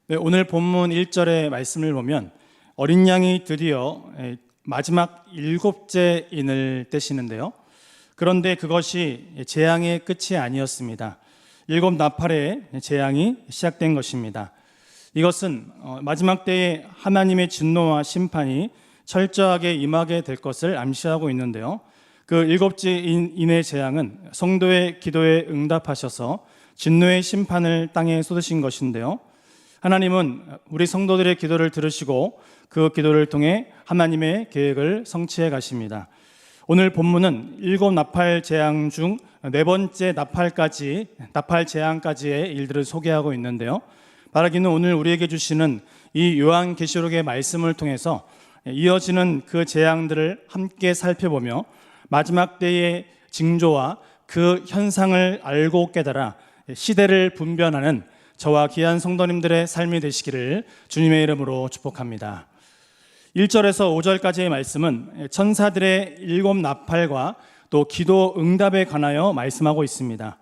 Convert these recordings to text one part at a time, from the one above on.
네, 오늘 본문 1절의 말씀을 보면 어린 양이 드디어 마지막 7째 인을 떼시는데요. 그런데 그것이 재앙의 끝이 아니었습니다. 7나팔의 재앙이 시작된 것입니다. 이것은 마지막 때에 하나님의 진노와 심판이 철저하게 임하게 될 것을 암시하고 있는데요. 그 7째 인의 재앙은 성도의 기도에 응답하셔서 진노의 심판을 땅에 쏟으신 것인데요. 하나님은 우리 성도들의 기도를 들으시고 그 기도를 통해 하나님의 계획을 성취해 가십니다. 오늘 본문은 7나팔 재앙 중 4번째 나팔 재앙까지의 일들을 소개하고 있는데요. 바라기는 오늘 우리에게 주시는 이 요한계시록의 말씀을 통해서 이어지는 그 재앙들을 함께 살펴보며 마지막 때의 징조와 그 현상을 알고 깨달아 시대를 분별하는 저와 귀한 성도님들의 삶이 되시기를 주님의 이름으로 축복합니다. 1절에서 5절까지의 말씀은 천사들의 7나팔과 또 기도 응답에 관하여 말씀하고 있습니다.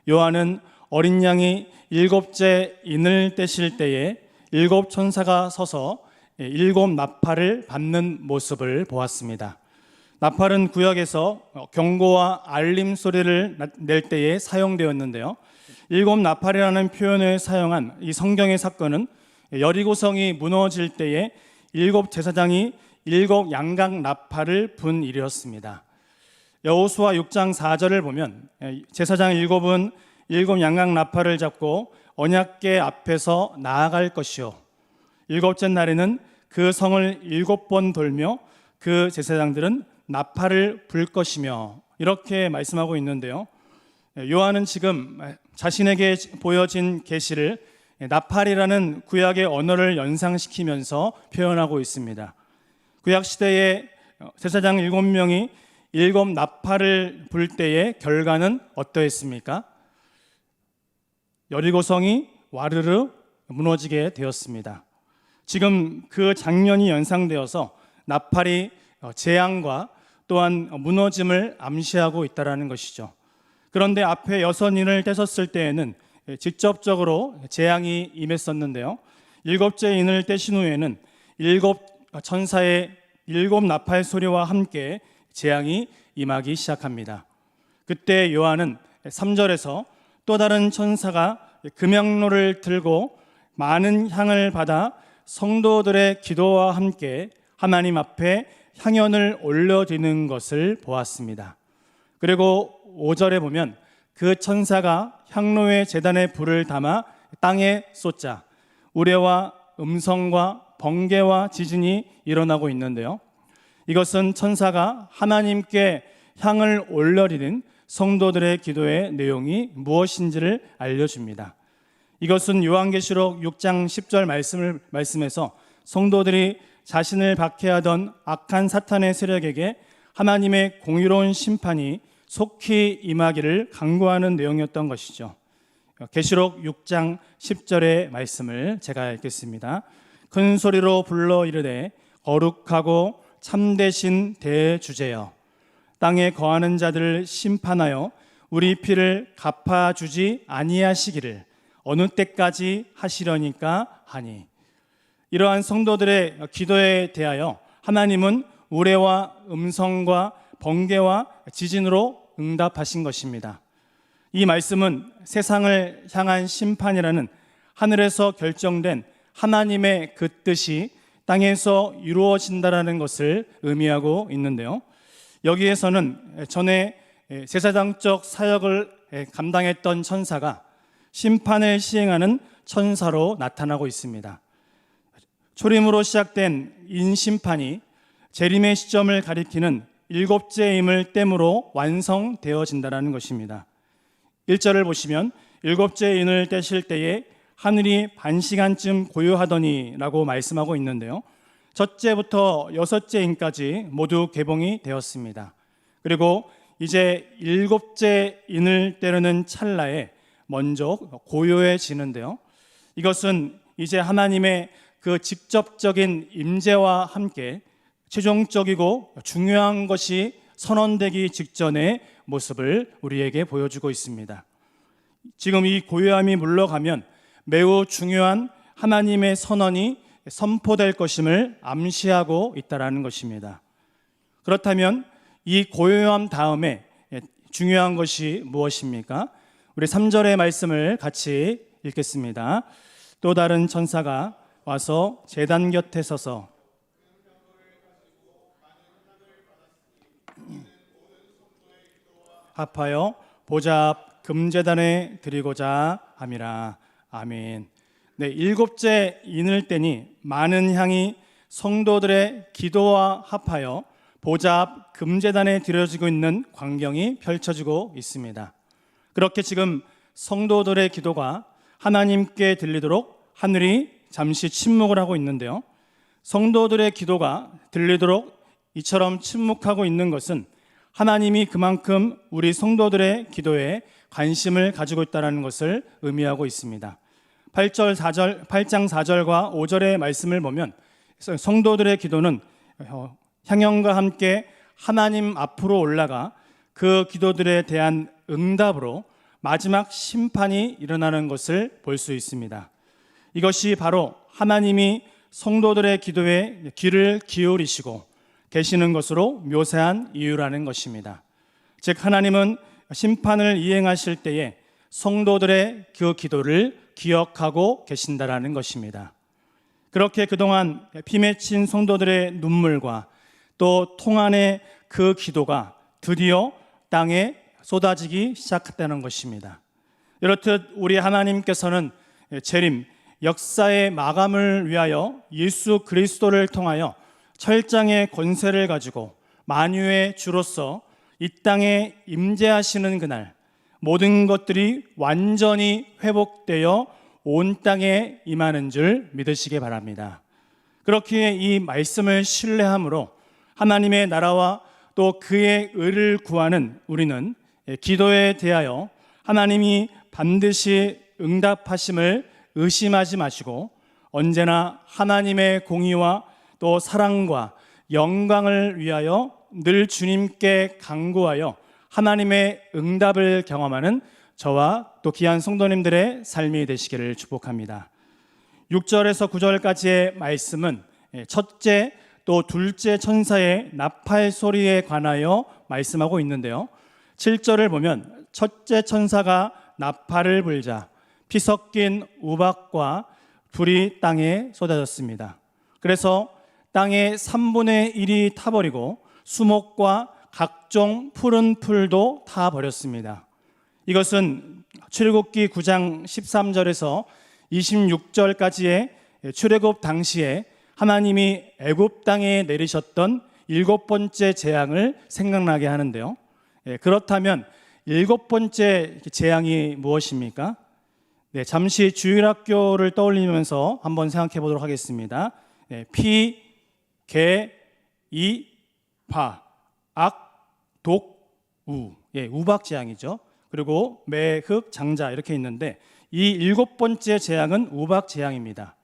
요한은 어린 양이 7째 인을 떼실 때에 7천사가 서서 7나팔을 받는 모습을 보았습니다. 나팔은 구약에서 경고와 알림 소리를 낼 때에 사용되었는데요. 7나팔이라는 표현을 사용한 이 성경의 사건은 여리고성이 무너질 때에 7제사장이 7양각 나팔을 분 일이었습니다. 여호수아 6장 4절을 보면 제사장 7은 7양각 나팔을 잡고 언약궤 앞에서 나아갈 것이요 7째 날에는 그 성을 7번 돌며 그 제사장들은 나팔을 불 것이며 이렇게 말씀하고 있는데요. 요한은 지금 자신에게 보여진 계시를 나팔이라는 구약의 언어를 연상시키면서 표현하고 있습니다. 구약 시대의 제사장 7명이 7나팔을 불 때의 결과는 어떠했습니까? 여리고성이 와르르 무너지게 되었습니다. 지금 그 장면이 연상되어서 나팔이 재앙과 또한 무너짐을 암시하고 있다는 것이죠. 그런데 앞에 6인을 떼셨을 때에는 직접적으로 재앙이 임했었는데요. 7째 인을 떼신 후에는 7천사의 7나팔 소리와 함께 재앙이 임하기 시작합니다. 그때 요한은 3절에서 또 다른 천사가 금향로를 들고 많은 향을 받아 성도들의 기도와 함께 하나님 앞에 향연을 올려드리는 것을 보았습니다. 그리고 5절에 보면 그 천사가 향로의 제단에 불을 담아 땅에 쏟자 우레와 음성과 번개와 지진이 일어나고 있는데요. 이것은 천사가 하나님께 향을 올려드리는 성도들의 기도의 내용이 무엇인지를 알려줍니다. 이것은 요한계시록 6장 10절 말씀에서 성도들이 자신을 박해하던 악한 사탄의 세력에게 하나님의 공의로운 심판이 속히 임하기를 간구하는 내용이었던 것이죠. 계시록 6장 10절의 말씀을 제가 읽겠습니다. 큰 소리로 불러 이르되 거룩하고 참되신 대주제여 땅에 거하는 자들을 심판하여 우리 피를 갚아주지 아니하시기를 어느 때까지 하시려니까 하니. 이러한 성도들의 기도에 대하여 하나님은 우레와 음성과 번개와 지진으로 응답하신 것입니다. 이 말씀은 세상을 향한 심판이라는 하늘에서 결정된 하나님의 그 뜻이 땅에서 이루어진다라는 것을 의미하고 있는데요. 여기에서는 전에 제사장적 사역을 감당했던 천사가 심판을 시행하는 천사로 나타나고 있습니다. 초림으로 시작된 인심판이 재림의 시점을 가리키는 7째 임을 땜으로 완성되어진다는 것입니다. 1절을 보시면 7째 인을 떼실 때에 하늘이 반시간쯤 고요하더니 라고 말씀하고 있는데요. 첫째부터 6째 인까지 모두 개봉이 되었습니다. 그리고 이제 7째 인을 떼려는 찰나에 먼저 고요해지는데요. 이것은 이제 하나님의 그 직접적인 임재와 함께 최종적이고 중요한 것이 선언되기 직전의 모습을 우리에게 보여주고 있습니다. 지금 이 고요함이 물러가면 매우 중요한 하나님의 선언이 선포될 것임을 암시하고 있다는 것입니다. 그렇다면 이 고요함 다음에 중요한 것이 무엇입니까? 우리 3절의 말씀을 같이 읽겠습니다. 또 다른 천사가 와서 제단 곁에 서서 합하여 보좌 앞 금제단에 드리고자 함이라. 아멘. 네, 일곱째 인을 때니 많은 향이 성도들의 기도와 합하여 보좌 앞 금제단에 드려지고 있는 광경이 펼쳐지고 있습니다. 그렇게 지금 성도들의 기도가 하나님께 들리도록 하늘이 잠시 침묵을 하고 있는데요, 성도들의 기도가 들리도록 이처럼 침묵하고 있는 것은 하나님이 그만큼 우리 성도들의 기도에 관심을 가지고 있다는 것을 의미하고 있습니다. 8장 4절과 5절의 말씀을 보면 성도들의 기도는 향연과 함께 하나님 앞으로 올라가 그 기도들에 대한 응답으로 마지막 심판이 일어나는 것을 볼 수 있습니다. 이것이 바로 하나님이 성도들의 기도에 귀를 기울이시고 계시는 것으로 묘사한 이유라는 것입니다. 즉, 하나님은 심판을 이행하실 때에 성도들의 그 기도를 기억하고 계신다라는 것입니다. 그렇게 그동안 피 맺힌 성도들의 눈물과 또 통안의 그 기도가 드디어 땅에 쏟아지기 시작했다는 것입니다. 이렇듯 우리 하나님께서는 재림, 역사의 마감을 위하여 예수 그리스도를 통하여 철장의 권세를 가지고 만유의 주로서 이 땅에 임재하시는 그날, 모든 것들이 완전히 회복되어 온 땅에 임하는 줄 믿으시기 바랍니다. 그렇기에 이 말씀을 신뢰함으로 하나님의 나라와 또 그의 의를 구하는 우리는 기도에 대하여 하나님이 반드시 응답하심을 의심하지 마시고 언제나 하나님의 공의와 또 사랑과 영광을 위하여 늘 주님께 간구하여 하나님의 응답을 경험하는 저와 또 귀한 성도님들의 삶이 되시기를 축복합니다. 6절에서 9절까지의 말씀은 첫째 또 둘째 천사의 나팔 소리에 관하여 말씀하고 있는데요, 7절을 보면 첫째 천사가 나팔을 불자 피 섞인 우박과 불이 땅에 쏟아졌습니다. 그래서 땅의 3분의 1이 타버리고 수목과 각종 푸른 풀도 타버렸습니다. 이것은 출애굽기 9장 13절에서 26절까지의 출애굽 당시에 하나님이 애굽 땅에 내리셨던 7번째 재앙을 생각나게 하는데요, 그렇다면 7번째 재앙이 무엇입니까? 잠시 주일학교를 떠올리면서 한번 생각해 보도록 하겠습니다. 피, 개, 이, 파, 악, 독, 우. 우박 재앙이죠. 그리고 매, 흙, 장자 이렇게 있는데 이 7번째 재앙은 우박 재앙입니다.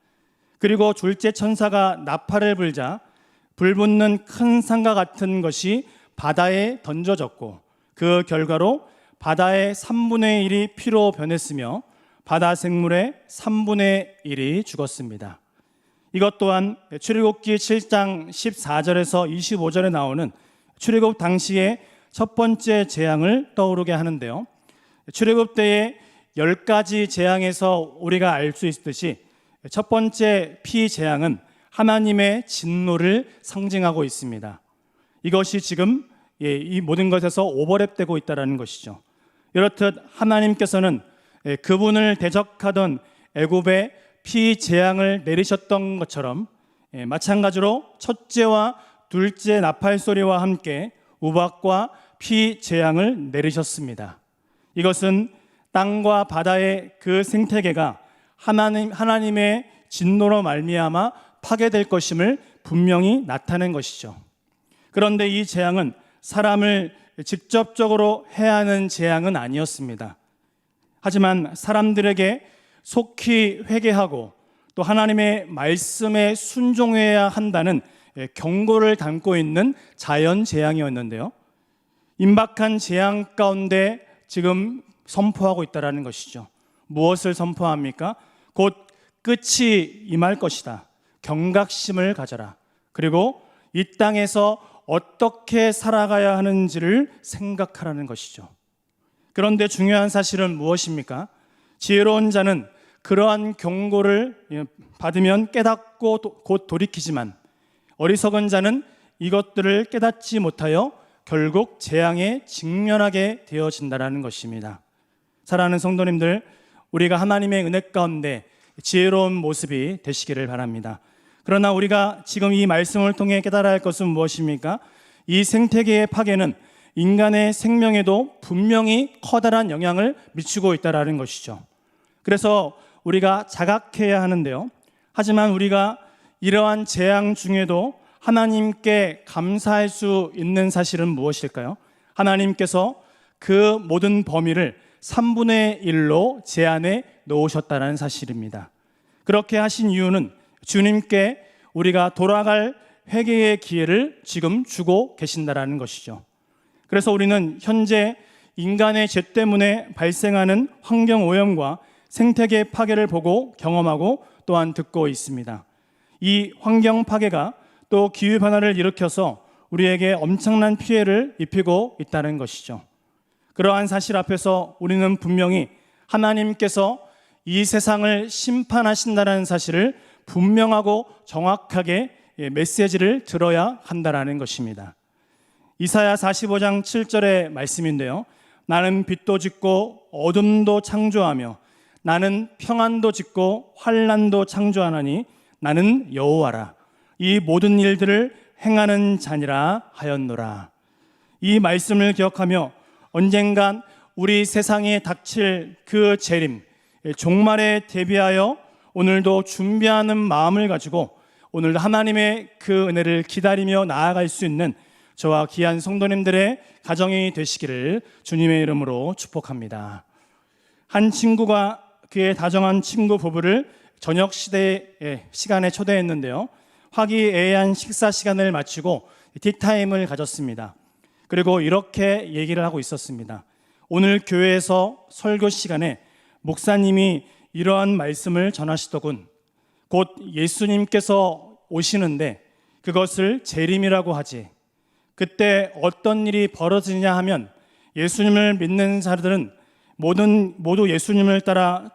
그리고 둘째 천사가 나팔을 불자 불붙는 큰 산과 같은 것이 바다에 던져졌고 그 결과로 바다의 3분의 1이 피로 변했으며 바다 생물의 3분의 1이 죽었습니다. 이것 또한 출애굽기 7장 14절에서 25절에 나오는 출애굽 당시의 첫 번째 재앙을 떠오르게 하는데요, 출애굽 때의 10가지 재앙에서 우리가 알 수 있듯이 첫 번째 피 재앙은 하나님의 진노를 상징하고 있습니다. 이것이 지금 이 모든 것에서 오버랩되고 있다는 것이죠. 이렇듯 하나님께서는 그분을 대적하던 애굽에 피 재앙을 내리셨던 것처럼 마찬가지로 첫째와 둘째 나팔 소리와 함께 우박과 피 재앙을 내리셨습니다. 이것은 땅과 바다의 그 생태계가 하나님의 진노로 말미암아 파괴될 것임을 분명히 나타낸 것이죠. 그런데 이 재앙은 사람을 직접적으로 해하는 재앙은 아니었습니다. 하지만 사람들에게 속히 회개하고 또 하나님의 말씀에 순종해야 한다는 경고를 담고 있는 자연 재앙이었는데요, 임박한 재앙 가운데 지금 선포하고 있다는 것이죠. 무엇을 선포합니까? 곧 끝이 임할 것이다. 경각심을 가져라. 그리고 이 땅에서 어떻게 살아가야 하는지를 생각하라는 것이죠. 그런데 중요한 사실은 무엇입니까? 지혜로운 자는 그러한 경고를 받으면 깨닫고 곧 돌이키지만 어리석은 자는 이것들을 깨닫지 못하여 결국 재앙에 직면하게 되어진다는 것입니다. 사랑하는 성도님들, 우리가 하나님의 은혜 가운데 지혜로운 모습이 되시기를 바랍니다. 그러나 우리가 지금 이 말씀을 통해 깨달아야 할 것은 무엇입니까? 이 생태계의 파괴는 인간의 생명에도 분명히 커다란 영향을 미치고 있다는 것이죠. 그래서 우리가 자각해야 하는데요. 하지만 우리가 이러한 재앙 중에도 하나님께 감사할 수 있는 사실은 무엇일까요? 하나님께서 그 모든 범위를 3분의 1로 제한해 놓으셨다는 사실입니다. 그렇게 하신 이유는 주님께 우리가 돌아갈 회개의 기회를 지금 주고 계신다는 것이죠. 그래서 우리는 현재 인간의 죄 때문에 발생하는 환경 오염과 생태계 파괴를 보고 경험하고 또한 듣고 있습니다. 이 환경 파괴가 또 기후 변화를 일으켜서 우리에게 엄청난 피해를 입히고 있다는 것이죠. 그러한 사실 앞에서 우리는 분명히 하나님께서 이 세상을 심판하신다는 사실을 분명하고 정확하게 메시지를 들어야 한다는 것입니다. 이사야 45장 7절의 말씀인데요. 나는 빛도 짓고 어둠도 창조하며 나는 평안도 짓고 환난도 창조하나니 나는 여호와라. 이 모든 일들을 행하는 자니라 하였노라. 이 말씀을 기억하며 언젠간 우리 세상에 닥칠 그 재림, 종말에 대비하여 오늘도 준비하는 마음을 가지고 오늘도 하나님의 그 은혜를 기다리며 나아갈 수 있는 저와 귀한 성도님들의 가정이 되시기를 주님의 이름으로 축복합니다. 한 친구가 그의 다정한 친구 부부를 저녁 시간에 초대했는데요. 화기애애한 식사 시간을 마치고 티타임을 가졌습니다. 그리고 이렇게 얘기를 하고 있었습니다. 오늘 교회에서 설교 시간에 목사님이 이러한 말씀을 전하시더군. 곧 예수님께서 오시는데 그것을 재림이라고 하지. 그때 어떤 일이 벌어지냐 하면 예수님을 믿는 자들은 모두 예수님을 따라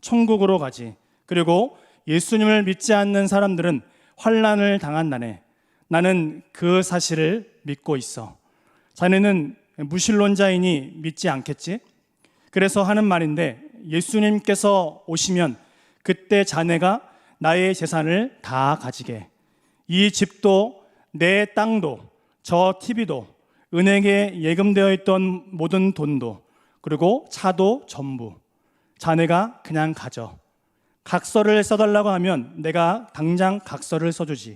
천국으로 가지. 그리고 예수님을 믿지 않는 사람들은 환난을 당한다네. 나는 그 사실을 믿고 있어. 자네는 무신론자이니 믿지 않겠지? 그래서 하는 말인데 예수님께서 오시면 그때 자네가 나의 재산을 다 가지게. 이 집도 내 땅도 저 TV도 은행에 예금되어 있던 모든 돈도 그리고 차도 전부 자네가 그냥 가져. 각서를 써달라고 하면 내가 당장 각서를 써주지.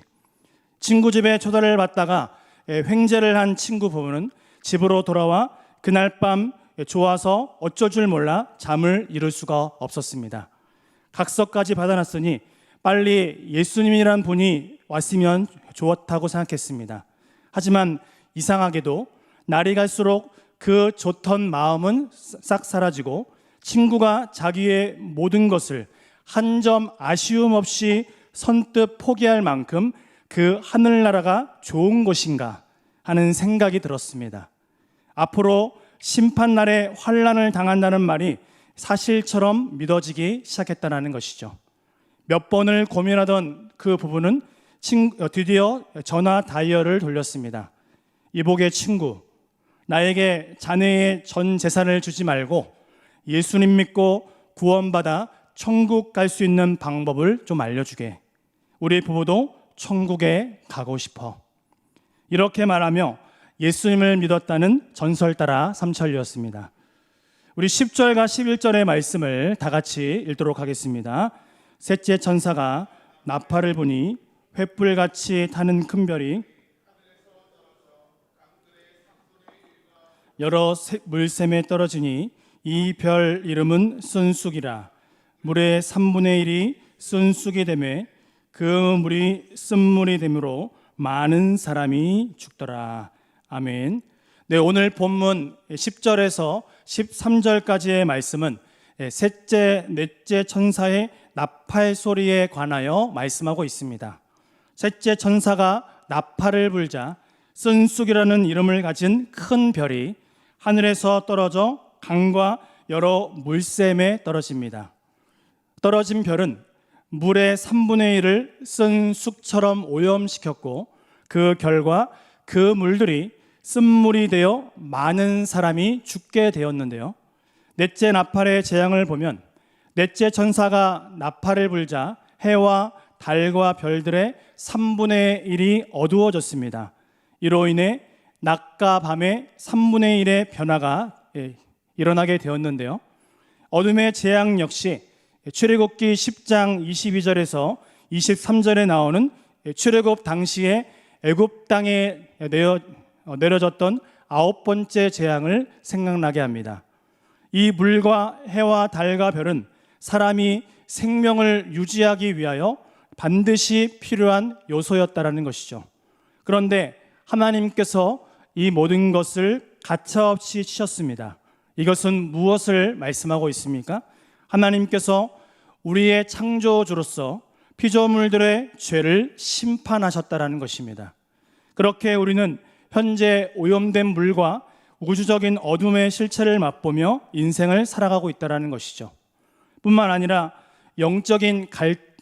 친구 집에 초대를 받다가 횡재를 한 친구 부부는 집으로 돌아와 그날 밤 좋아서 어쩔 줄 몰라 잠을 이룰 수가 없었습니다. 각서까지 받아놨으니 빨리 예수님이란 분이 왔으면 좋았다고 생각했습니다. 하지만 이상하게도 날이 갈수록 그 좋던 마음은 싹 사라지고 친구가 자기의 모든 것을 한 점 아쉬움 없이 선뜻 포기할 만큼 그 하늘나라가 좋은 곳인가 하는 생각이 들었습니다. 앞으로 심판날에 환난을 당한다는 말이 사실처럼 믿어지기 시작했다는 것이죠. 몇 번을 고민하던 그 부부는 드디어 전화 다이얼을 돌렸습니다. 이복의 친구, 나에게 자네의 전 재산을 주지 말고 예수님 믿고 구원받아 천국 갈 수 있는 방법을 좀 알려주게. 우리 부부도 천국에 가고 싶어. 이렇게 말하며 예수님을 믿었다는 전설 따라 삼천리였습니다. 우리 10절과 11절의 말씀을 다 같이 읽도록 하겠습니다. 셋째 천사가 나팔을 부니 횃불같이 타는 큰 별이 여러 물샘에 떨어지니 이 별 이름은 쓴쑥이라. 물의 3분의 1이 쓴쑥이 되매 그 물이 쓴물이 되므로 많은 사람이 죽더라. 아멘. 네, 오늘 본문 10절에서 13절까지의 말씀은 셋째, 넷째 천사의 나팔 소리에 관하여 말씀하고 있습니다. 셋째 천사가 나팔을 불자 쓴쑥이라는 이름을 가진 큰 별이 하늘에서 떨어져 강과 여러 물샘에 떨어집니다. 떨어진 별은 물의 3분의 1을 쓴쑥처럼 오염시켰고 그 결과 그 물들이 쓴물이 되어 많은 사람이 죽게 되었는데요. 넷째 나팔의 재앙을 보면 넷째 천사가 나팔을 불자 해와 달과 별들의 3분의 1이 어두워졌습니다. 이로 인해 낮과 밤의 3분의 1의 변화가 일어나게 되었는데요. 어둠의 재앙 역시 출애굽기 10장 22절에서 23절에 나오는 출애굽 당시에 애굽 땅에 내려졌던 9번째 재앙을 생각나게 합니다. 이 물과 해와 달과 별은 사람이 생명을 유지하기 위하여 반드시 필요한 요소였다라는 것이죠. 그런데 하나님께서 이 모든 것을 가차없이 치셨습니다. 이것은 무엇을 말씀하고 있습니까? 하나님께서 우리의 창조주로서 피조물들의 죄를 심판하셨다라는 것입니다. 그렇게 우리는 현재 오염된 물과 우주적인 어둠의 실체를 맛보며 인생을 살아가고 있다는 것이죠. 뿐만 아니라 영적인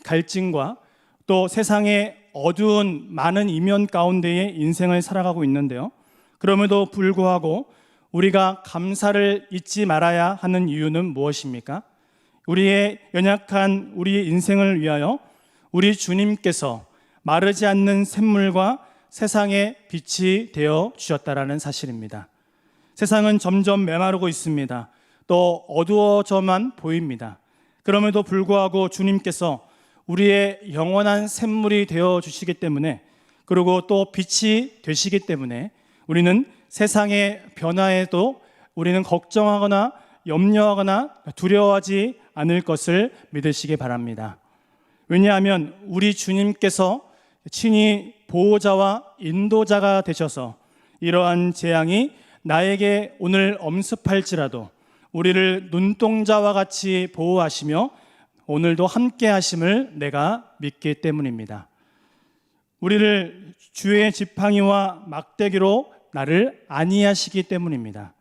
갈증과 또 세상의 어두운 많은 이면 가운데에 인생을 살아가고 있는데요. 그럼에도 불구하고 우리가 감사를 잊지 말아야 하는 이유는 무엇입니까? 우리의 연약한 우리의 인생을 위하여 우리 주님께서 마르지 않는 샘물과 세상의 빛이 되어 주셨다라는 사실입니다. 세상은 점점 메마르고 있습니다. 또 어두워져만 보입니다. 그럼에도 불구하고 주님께서 우리의 영원한 샘물이 되어 주시기 때문에, 그리고 또 빛이 되시기 때문에 우리는 세상의 변화에도 우리는 걱정하거나 염려하거나 두려워하지 않을 것을 믿으시기 바랍니다. 왜냐하면 우리 주님께서 친히 보호자와 인도자가 되셔서 이러한 재앙이 나에게 오늘 엄습할지라도 우리를 눈동자와 같이 보호하시며 오늘도 함께 하심을 내가 믿기 때문입니다. 우리를 주의 지팡이와 막대기로 나를 안위하시기 때문입니다.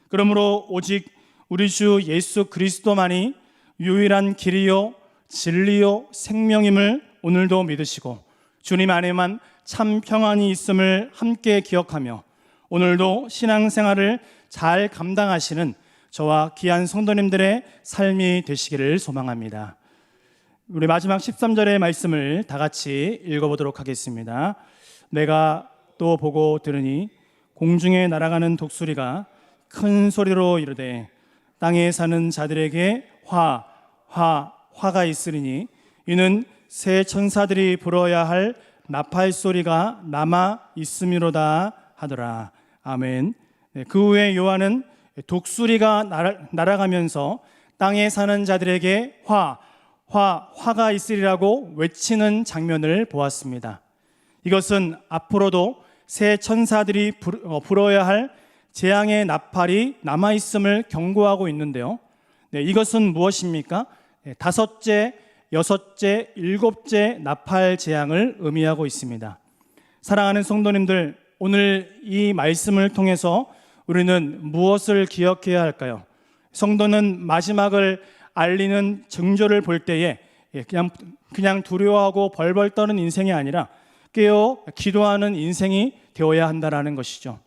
그러므로 오직 우리 주 예수 그리스도만이 유일한 길이요 진리요 생명임을 오늘도 믿으시고 주님 안에만 참 평안이 있음을 함께 기억하며 오늘도 신앙생활을 잘 감당하시는 저와 귀한 성도님들의 삶이 되시기를 소망합니다. 우리 마지막 13절의 말씀을 다 같이 읽어보도록 하겠습니다. 내가 또 보고 들으니 공중에 날아가는 독수리가 큰 소리로 이르되 땅에 사는 자들에게 화가 있으리니 이는 새 천사들이 불어야 할 나팔 소리가 남아 있음이로다 하더라. 아멘. 그 후에 요한은 독수리가 날아가면서 땅에 사는 자들에게 화가 있으리라고 외치는 장면을 보았습니다. 이것은 앞으로도 새 천사들이 불어야 할 재앙의 나팔이 남아있음을 경고하고 있는데요. 이것은 무엇입니까? 다섯째, 여섯째, 일곱째 나팔 재앙을 의미하고 있습니다. 사랑하는 성도님들, 오늘 이 말씀을 통해서 우리는 무엇을 기억해야 할까요? 성도는 마지막을 알리는 징조를 볼 때에 그냥 두려워하고 벌벌 떠는 인생이 아니라 깨어 기도하는 인생이 되어야 한다는 것이죠.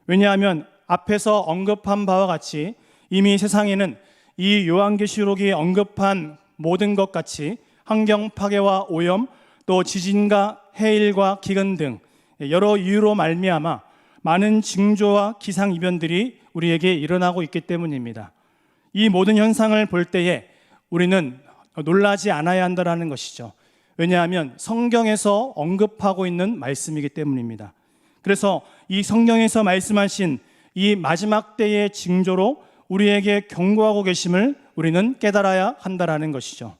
왜냐하면 앞에서 언급한 바와 같이 이미 세상에는 이 요한계시록이 언급한 모든 것 같이 환경 파괴와 오염, 또 지진과 해일과 기근 등 여러 이유로 말미암아 많은 징조와 기상이변들이 우리에게 일어나고 있기 때문입니다. 이 모든 현상을 볼 때에 우리는 놀라지 않아야 한다는 것이죠. 왜냐하면 성경에서 언급하고 있는 말씀이기 때문입니다. 그래서 이 성경에서 말씀하신 이 마지막 때의 징조로 우리에게 경고하고 계심을 우리는 깨달아야 한다는 것이죠.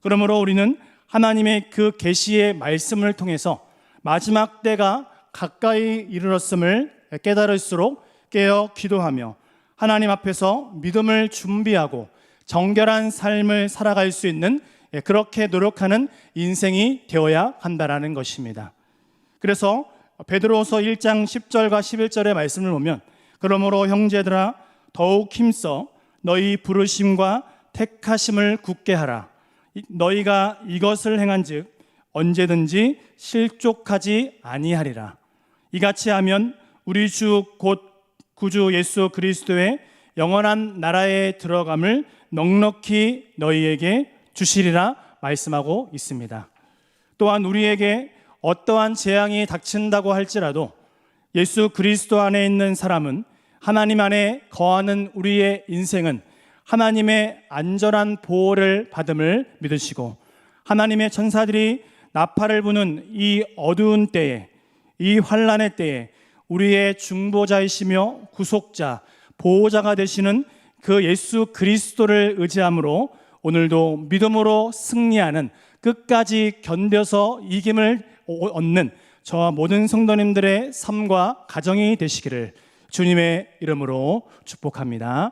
그러므로 우리는 하나님의 그 계시의 말씀을 통해서 마지막 때가 가까이 이르렀음을 깨달을수록 깨어 기도하며 하나님 앞에서 믿음을 준비하고 정결한 삶을 살아갈 수 있는 그렇게 노력하는 인생이 되어야 한다라는 것입니다. 그래서 베드로서 1장 10절과 11절의 말씀을 보면 그러므로 형제들아 더욱 힘써 너희 부르심과 택하심을 굳게 하라. 너희가 이것을 행한즉 언제든지 실족하지 아니하리라. 이같이 하면 우리 주 곧 구주 예수 그리스도의 영원한 나라에 들어감을 넉넉히 너희에게 주시리라 말씀하고 있습니다. 또한 우리에게 어떠한 재앙이 닥친다고 할지라도 예수 그리스도 안에 있는 사람은, 하나님 안에 거하는 우리의 인생은 하나님의 안전한 보호를 받음을 믿으시고, 하나님의 천사들이 나팔을 부는 이 어두운 때에, 이 환난의 때에 우리의 중보자이시며 구속자, 보호자가 되시는 그 예수 그리스도를 의지함으로 오늘도 믿음으로 승리하는, 끝까지 견뎌서 이김을 얻는 저와 모든 성도님들의 삶과 가정이 되시기를 주님의 이름으로 축복합니다.